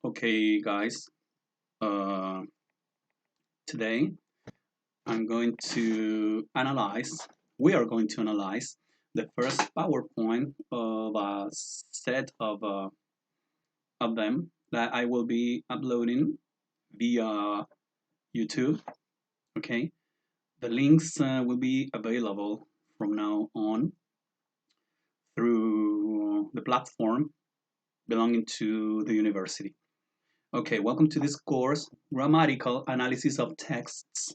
Okay, guys, uh, today we are going to analyze the first PowerPoint of a set of them that I will be uploading via YouTube. Okay, the links will be available from now on through the platform belonging to the university. Okay, welcome to this course, Grammatical Analysis of Texts.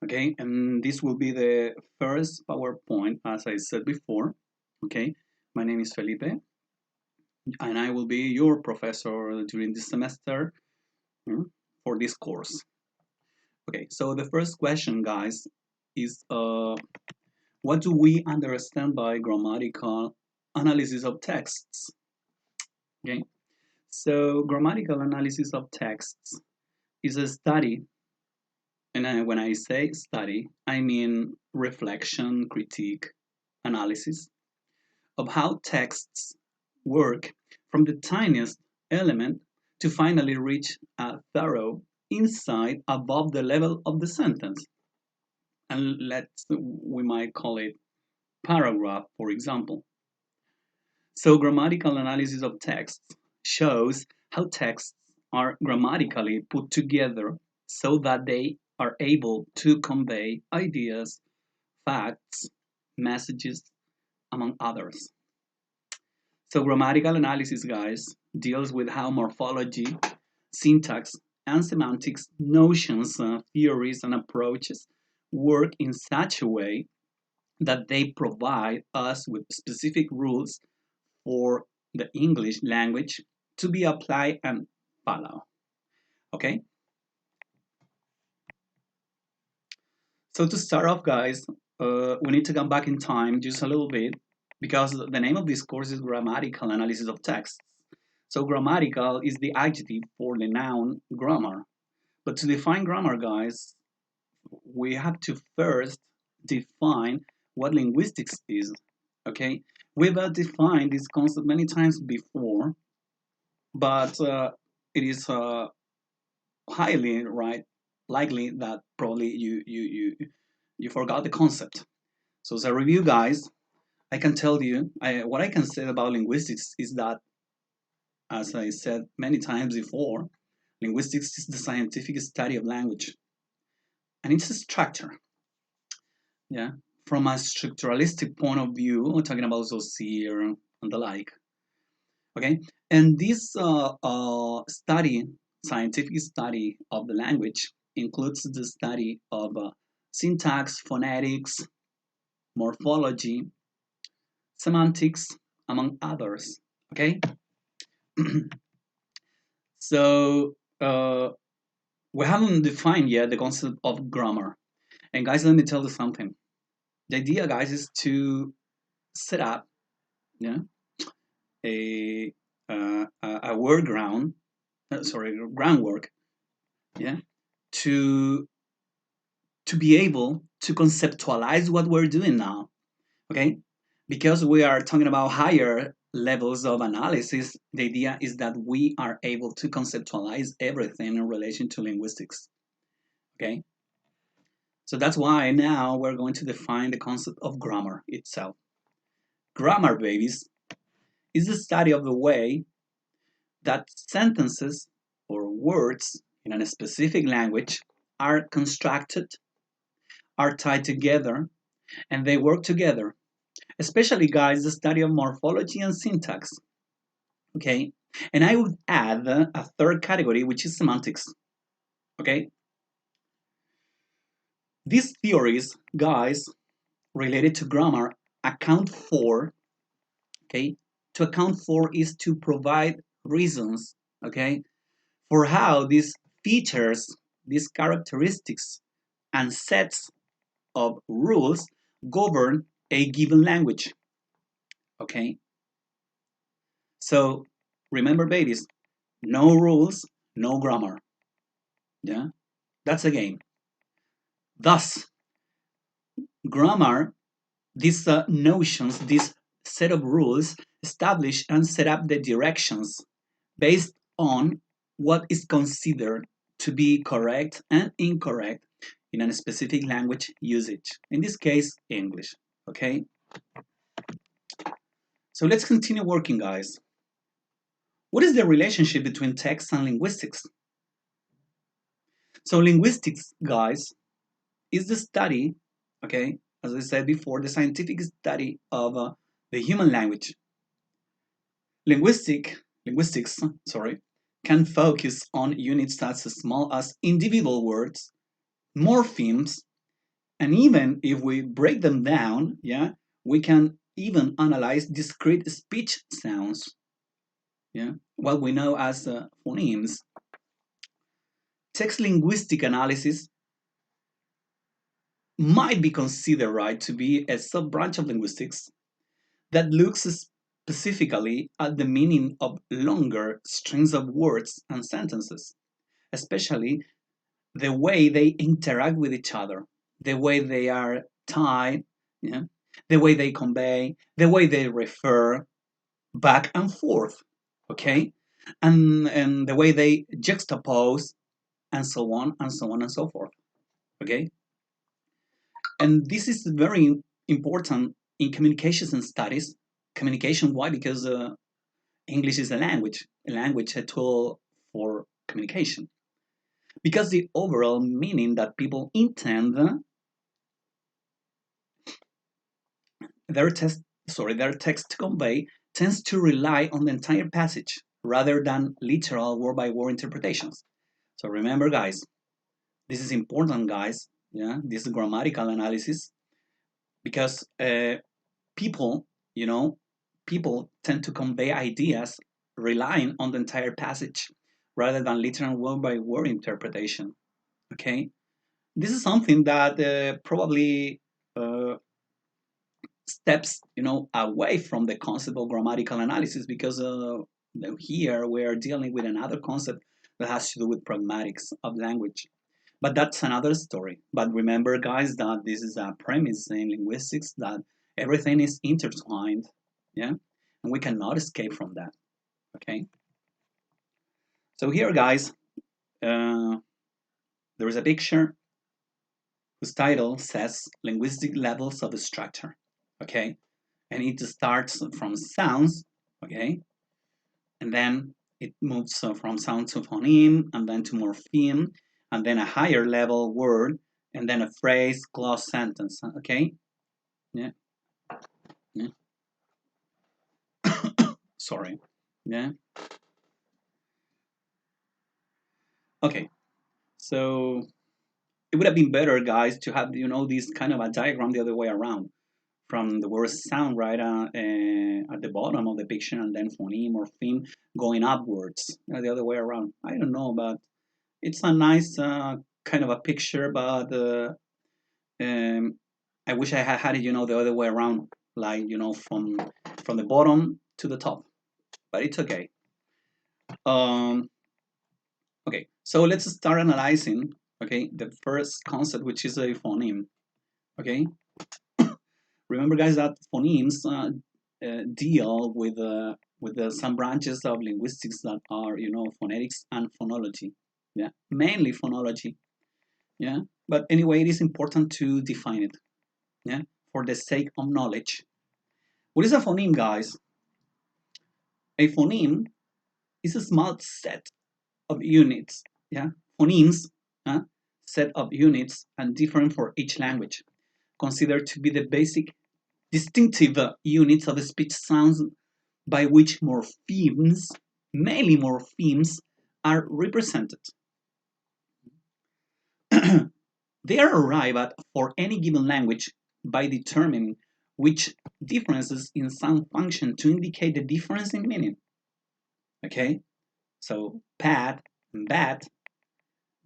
Okay, and this will be the first PowerPoint, as I said before. Okay, my name is Felipe, and I will be your professor during this semester for this course. Okay, so the first question, guys, is what do we understand by grammatical analysis of texts? Okay, so grammatical analysis of texts is a study, and when I say study, I mean reflection, critique, analysis of how texts work from the tiniest element to finally reach a thorough insight above the level of the sentence. And we might call it paragraph, for example. So grammatical analysis of texts shows how texts are grammatically put together so that they are able to convey ideas, facts, messages, among others. So grammatical analysis, guys, deals with how morphology, syntax, and semantics notions, theories, and approaches work in such a way that they provide us with specific rules for the English language to be applied and followed. Okay? So to start off, guys, we need to come back in time just a little bit because the name of this course is Grammatical Analysis of Texts. So grammatical is the adjective for the noun grammar. But to define grammar, guys, we have to first define what linguistics is. Okay? We've defined this concept many times before, but it is highly likely that probably you forgot the concept. So as a review, guys, I can tell you what I can say about linguistics is that, as I said many times before, linguistics is the scientific study of language, and it's a structure. Yeah, from a structuralistic point of view, we're talking about Saussure and the like. Okay, and this scientific study of the language, includes the study of syntax, phonetics, morphology, semantics, among others. Okay, so we haven't defined yet the concept of grammar. And guys, let me tell you something. The idea, guys, is to set up, yeah, a word groundwork, yeah, to be able to conceptualize what we're doing now. Okay, because we are talking about higher levels of analysis, the idea is that we are able to conceptualize everything in relation to linguistics. Okay, so that's why now we're going to define the concept of grammar itself. Grammar, babies, is the study of the way that sentences or words in a specific language are constructed, are tied together, and they work together. Especially, guys, the study of morphology and syntax. Okay, and I would add a third category, which is semantics. Okay, these theories, guys, related to grammar, account for. Okay, to account for is to provide reasons. Okay, for how these features, these characteristics, and sets of rules govern a given language. Okay, so remember, babies, no rules, no grammar. Yeah, that's a game. Thus, grammar, these notions, this set of rules, establish and set up the directions based on what is considered to be correct and incorrect in a specific language usage. In this case, English. Okay? So let's continue working, guys. What is the relationship between text and linguistics? So linguistics, guys, is the study, okay, as I said before, the scientific study of the human language. Linguistics, sorry, can focus on units as small as individual words, morphemes, and even if we break them down, yeah, we can even analyze discrete speech sounds, yeah, what we know as phonemes. Text linguistic analysis might be considered right to be a sub-branch of linguistics that looks specifically at the meaning of longer strings of words and sentences, especially the way they interact with each other, the way they are tied, yeah, the way they convey, the way they refer back and forth, okay, and the way they juxtapose, and so on and so on and so forth, okay. And this is very important in communications and studies. Communication, why? Because English is a language, a tool for communication. Because the overall meaning that people intend their text, their text to convey tends to rely on the entire passage rather than literal word by word interpretations. So remember, guys, this is important, guys. Yeah, this is grammatical analysis because people, you know, people tend to convey ideas relying on the entire passage rather than literal word by word interpretation. Okay, this is something that probably uh, steps, away from the concept of grammatical analysis because here we are dealing with another concept that has to do with pragmatics of language. But that's another story. But remember, guys, that this is a premise in linguistics that everything is intertwined, yeah, and we cannot escape from that. Okay. So here, guys, there is a picture whose title says "Linguistic Levels of Structure." Okay, and it starts from sounds. Okay, and then it moves from sound to phoneme, and then to morpheme, and then a higher level word, and then a phrase, clause, sentence. Okay, yeah, yeah. Sorry, yeah. Okay, so it would have been better, guys, to have this kind of a diagram the other way around, from the word sound right at the bottom of the picture, and then phoneme or theme going upwards, the other way around. I don't know, but it's a nice kind of a picture, but um, I wish I had it, the other way around, like from the bottom to the top. But it's okay. Um, okay, so let's start analyzing. Okay, the first concept, which is a phoneme. Okay, remember, guys, that phonemes deal with some branches of linguistics that are, phonetics and phonology. Yeah, mainly phonology. Yeah, but anyway, it is important to define it. Yeah, for the sake of knowledge. What is a phoneme, guys? A phoneme is a small set of units. Yeah, phonemes, set of units and different for each language, considered to be the basic distinctive units of the speech sounds by which morphemes, mainly morphemes, are represented. They are arrived at for any given language by determining which differences in sound function to indicate the difference in meaning. Okay, so pad and bat,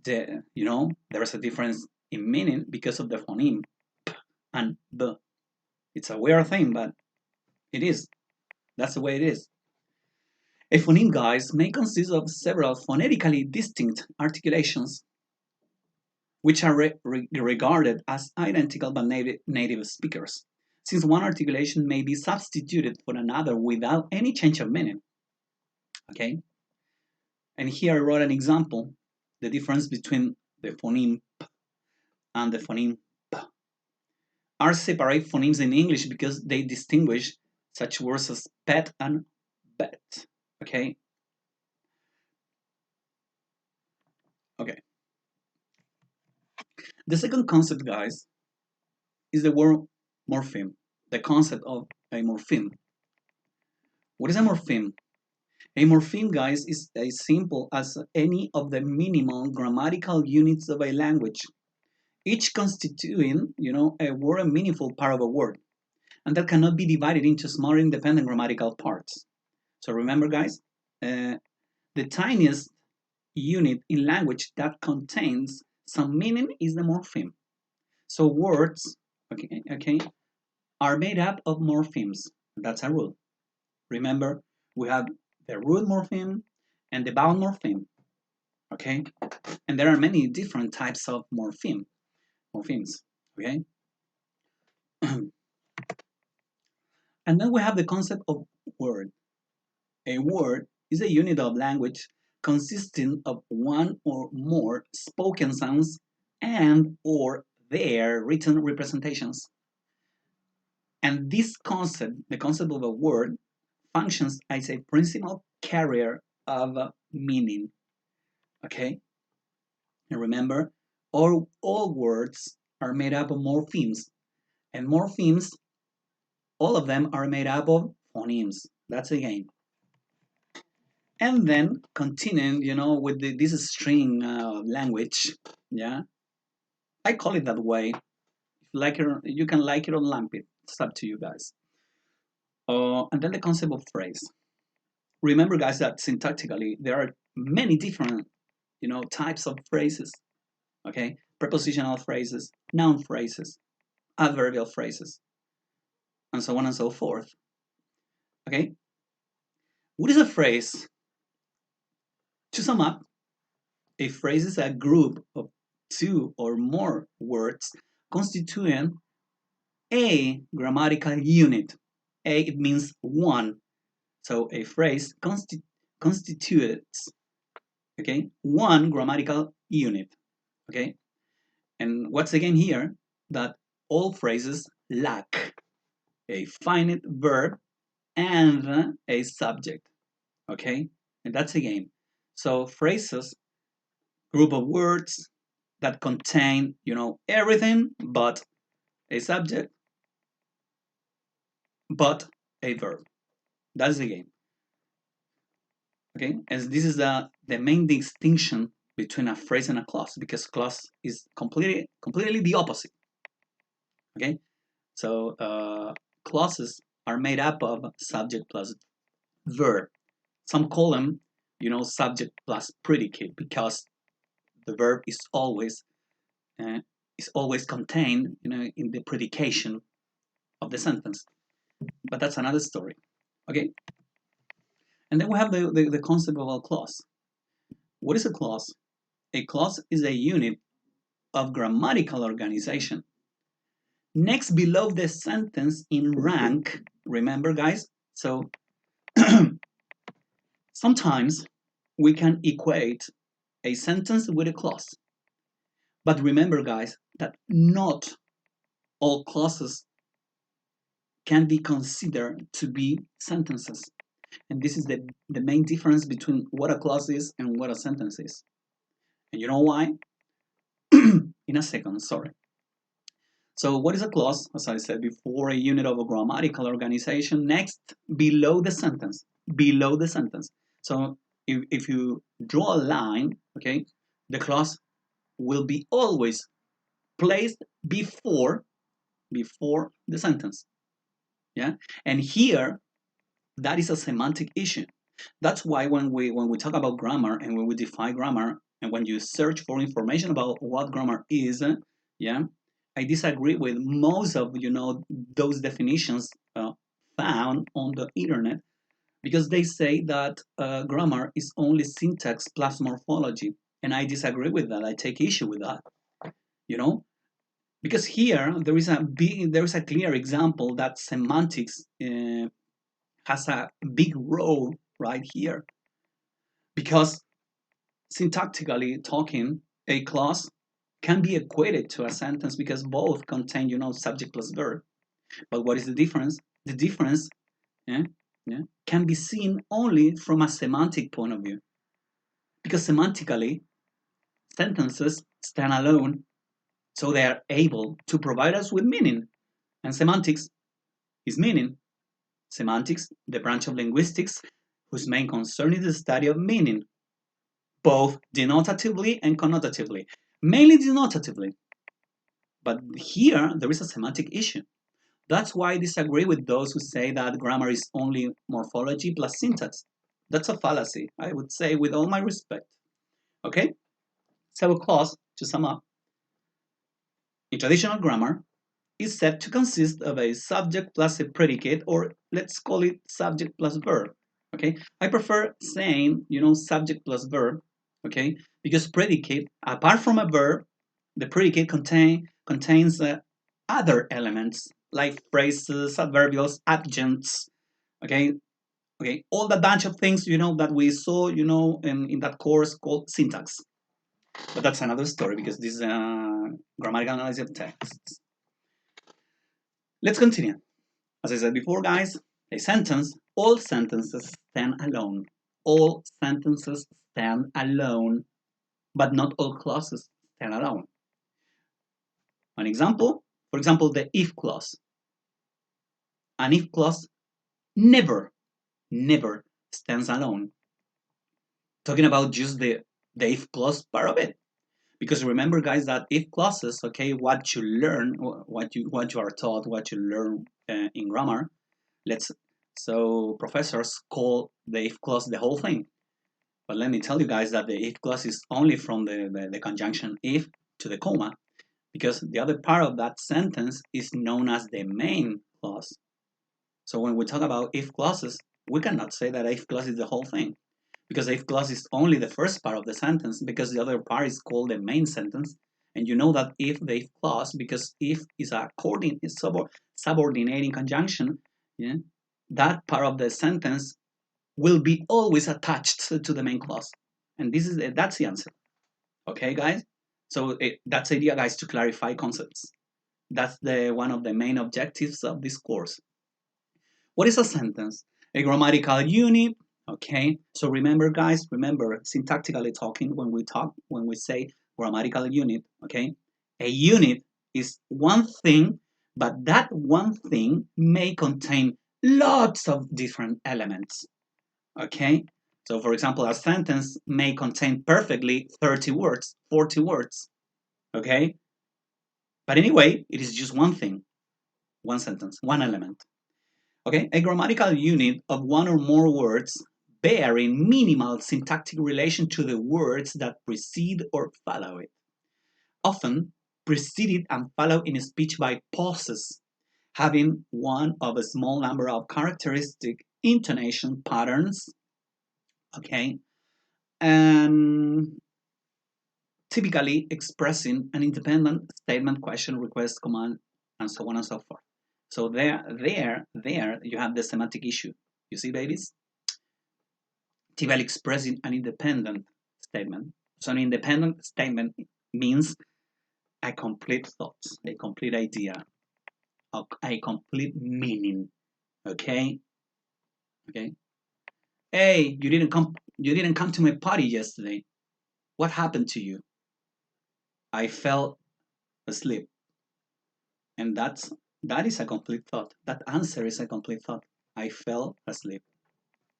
there's a difference in meaning because of the phoneme p and b. It's a weird thing, but it is. That's the way it is. A phoneme, guys, may consist of several phonetically distinct articulations, which are regarded as identical by native speakers, since one articulation may be substituted for another without any change of meaning. Okay? And here I wrote an example, the difference between the phoneme P and the phoneme P are separate phonemes in English because they distinguish such words as pet and bet. Okay? Okay. The second concept, guys, is the word morpheme, the concept of a morpheme. What is a morpheme? A morpheme, guys, is as simple as any of the minimal grammatical units of a language, each constituting, a word, a meaningful part of a word, and that cannot be divided into smaller independent grammatical parts. So remember, guys, the tiniest unit in language that contains some meaning is the morpheme. So words, okay, are made up of morphemes. That's a rule. Remember, we have the root morpheme and the vowel morpheme. Okay, and there are many different types of morphemes. Okay, and then we have the concept of word. A word is a unit of language consisting of one or more spoken sounds and or their written representations. And this concept, the concept of a word, functions as a principal carrier of meaning. Okay? And remember, all words are made up of morphemes. And morphemes, all of them are made up of phonemes. That's a game. And then continuing, with this string language, yeah, I call it that way. If you like it, you can like it or lump it. It's up to you guys. And then the concept of phrase. Remember, guys, that syntactically there are many different, types of phrases. Okay, prepositional phrases, noun phrases, adverbial phrases, and so on and so forth. Okay, what is a phrase? To sum up, a phrase is a group of two or more words constituting a grammatical unit. A, it means one. So a phrase constitutes, okay, one grammatical unit. Okay, and what's again here that all phrases lack a finite verb and a subject. Okay, and that's a game. So phrases, group of words that contain, everything but a subject, but a verb. That's the game. Okay, as this is the main distinction between a phrase and a clause, because clause is completely the opposite. Okay, so clauses are made up of subject plus verb. Some call them, subject plus predicate because the verb uh, is always contained, in the predication of the sentence. But that's another story. Okay, and then we have the concept of a clause. What is a clause? A clause is a unit of grammatical organization. Next below the sentence in rank, remember, guys? So sometimes we can equate a sentence with a clause. But remember, guys, that not all clauses can be considered to be sentences. And this is the main difference between what a clause is and what a sentence is. And you know why? In a second, sorry. So what is a clause? As I said before, a unit of a grammatical organization next below the sentence. Below the sentence. So if you draw a line, okay, the clause will be always placed before the sentence. Yeah, and here that is a semantic issue. That's why when we talk about grammar and when we define grammar and when you search for information about what grammar is, yeah, I disagree with most of those definitions found on the internet because they say that grammar is only syntax plus morphology, and I disagree with that. I take issue with that. You know, because here there is a clear example that semantics has a big role right here because Syntactically talking, a clause can be equated to a sentence because both contain, subject plus verb. But what is the difference? The difference yeah, can be seen only from a semantic point of view. Because semantically, sentences stand alone, so they are able to provide us with meaning. And semantics is meaning. Semantics, the branch of linguistics whose main concern is the study of meaning, both denotatively and connotatively. Mainly denotatively. But here, there is a semantic issue. That's why I disagree with those who say that grammar is only morphology plus syntax. That's a fallacy, I would say, with all my respect. Okay? So a clause, to sum up, in traditional grammar, is said to consist of a subject plus a predicate, or let's call it subject plus verb. Okay? I prefer saying, subject plus verb, okay? Because predicate, apart from a verb, the predicate contains other elements like phrases, adverbials, adjuncts, okay? Okay, all the bunch of things, that we saw, in that course called syntax. But that's another story because this is grammatical analysis of texts. Let's continue. As I said before, guys, a sentence, all sentences stand alone. All sentences stand alone, but not all clauses stand alone. An example, for example, the if clause. An if clause never, never stands alone. Talking about just the if clause part of it. Because remember, guys, that if clauses, okay, what you learn, what you are taught, what you learn in grammar, so professors call the if clause the whole thing. But let me tell you guys that the if clause is only from the conjunction if to the comma, because the other part of that sentence is known as the main clause. So when we talk about if clauses, we cannot say that if clause is the whole thing, because if clause is only the first part of the sentence, because the other part is called the main sentence. And you know that if the if clause, because if is a subordinating conjunction, yeah, that part of the sentence will be always attached to the main clause. And that's the answer. Okay, guys? So that's the idea, guys, to clarify concepts. That's one of the main objectives of this course. What is a sentence? A grammatical unit. Okay, so remember, guys, syntactically talking, when we say grammatical unit, okay, a unit is one thing, but that one thing may contain lots of different elements. Okay, so for example, a sentence may contain perfectly 30 words, 40 words. Okay, but anyway, it is just one thing, one sentence, one element. Okay, a grammatical unit of one or more words bearing minimal syntactic relation to the words that precede or follow it. Often preceded and followed in speech by pauses, having one of a small number of characteristic intonation patterns. Okay, and typically expressing an independent statement, question, request, command, and so on and so forth. So there you have the semantic issue. You see, babies? Typically expressing an independent statement. So an independent statement means a complete thought, a complete idea, a complete meaning. Okay? Okay? Hey, you didn't come to my party yesterday. What happened to you? I fell asleep. And that is a complete thought. That answer is a complete thought. I fell asleep.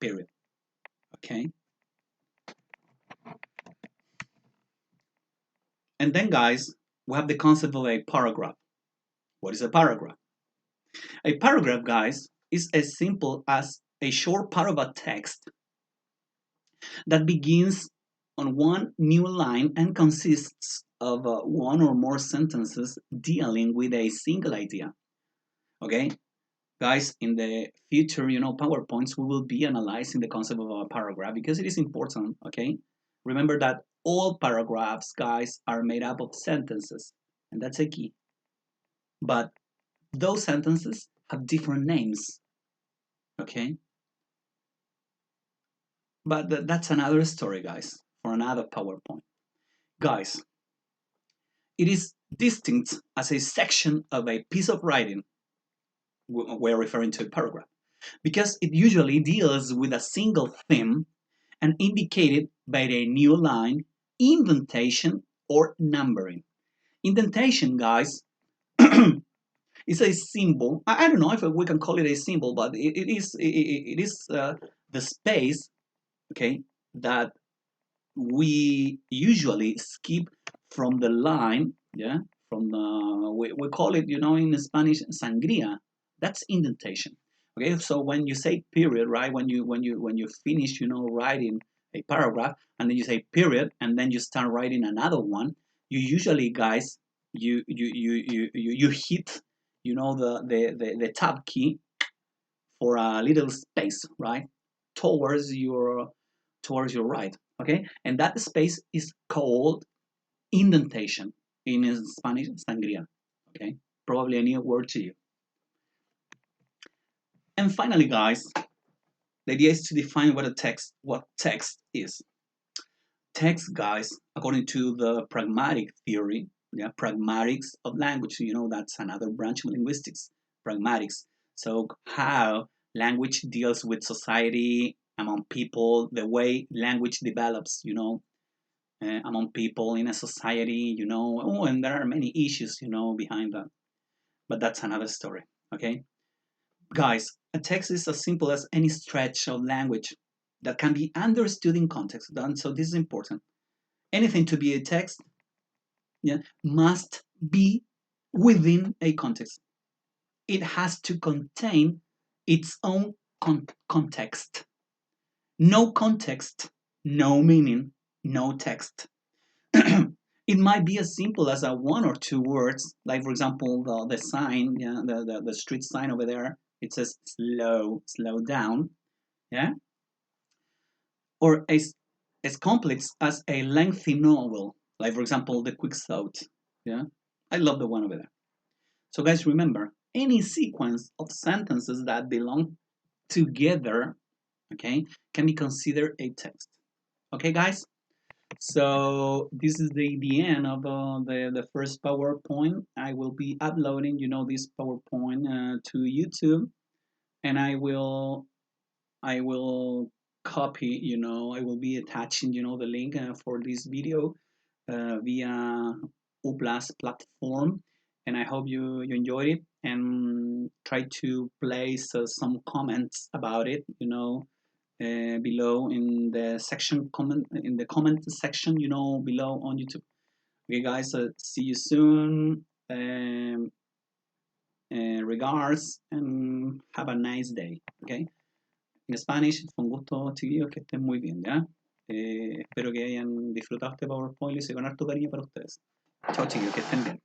Period. Okay? And then guys, we have the concept of a paragraph. What is a paragraph? A paragraph, guys, is as simple as a short part of a text that begins on one new line and consists of one or more sentences dealing with a single idea. Okay? Guys, in the future, PowerPoints, we will be analyzing the concept of a paragraph because it is important, okay? Remember that all paragraphs, guys, are made up of sentences, and that's a key. But those sentences have different names, okay? But that's another story, guys, for another PowerPoint. Guys, it is distinct as a section of a piece of writing. We're referring to a paragraph because it usually deals with a single theme and indicated by a new line, indentation, or numbering. Indentation, guys, is a symbol. I don't know if we can call it a symbol, but it is the space, okay, that we usually skip from the line, yeah, from the we call it, in Spanish, sangria. That's indentation. Okay, so when you say period, right, when you finish, writing a paragraph, and then you say period, and then you start writing another one, you usually, guys, you hit, the tab key for a little space, right, towards your right, okay, and that space is called indentation, in Spanish, sangria, okay, probably a new word to you. And finally, guys, the idea is to define what text is. Text, guys, according to the pragmatic theory, yeah, pragmatics of language, that's another branch of linguistics, pragmatics. So how language deals with society, among people, the way language develops, among people in a society, and there are many issues, behind that. But that's another story, okay? Guys, a text is as simple as any stretch of language that can be understood in context. And so this is important. Anything to be a text, yeah, must be within a context. It has to contain its own context. No context, no meaning, no text. It might be as simple as a one or two words, like for example the sign, yeah, the street sign over there. It says slow down, yeah, or as complex as a lengthy novel, like for example the Quick Thought, yeah. I love the one over there. So guys, remember, any sequence of sentences that belong together, okay, can be considered a text. Okay, guys. So this is the end of the first PowerPoint. I will be uploading, this PowerPoint to YouTube, and I will copy, I will be attaching, the link for this video via Uplas platform, and I hope you enjoyed it, and try to place some comments about it, below in the comment section, below on YouTube. Okay, guys, see you soon. Regards, and have a nice day. Okay. In Spanish, fue un gusto, chiquillos, que estén muy bien, ¿ya? Espero que hayan disfrutado este PowerPoint y se con harto cariño para ustedes. Chao, chiquillos, que estén bien.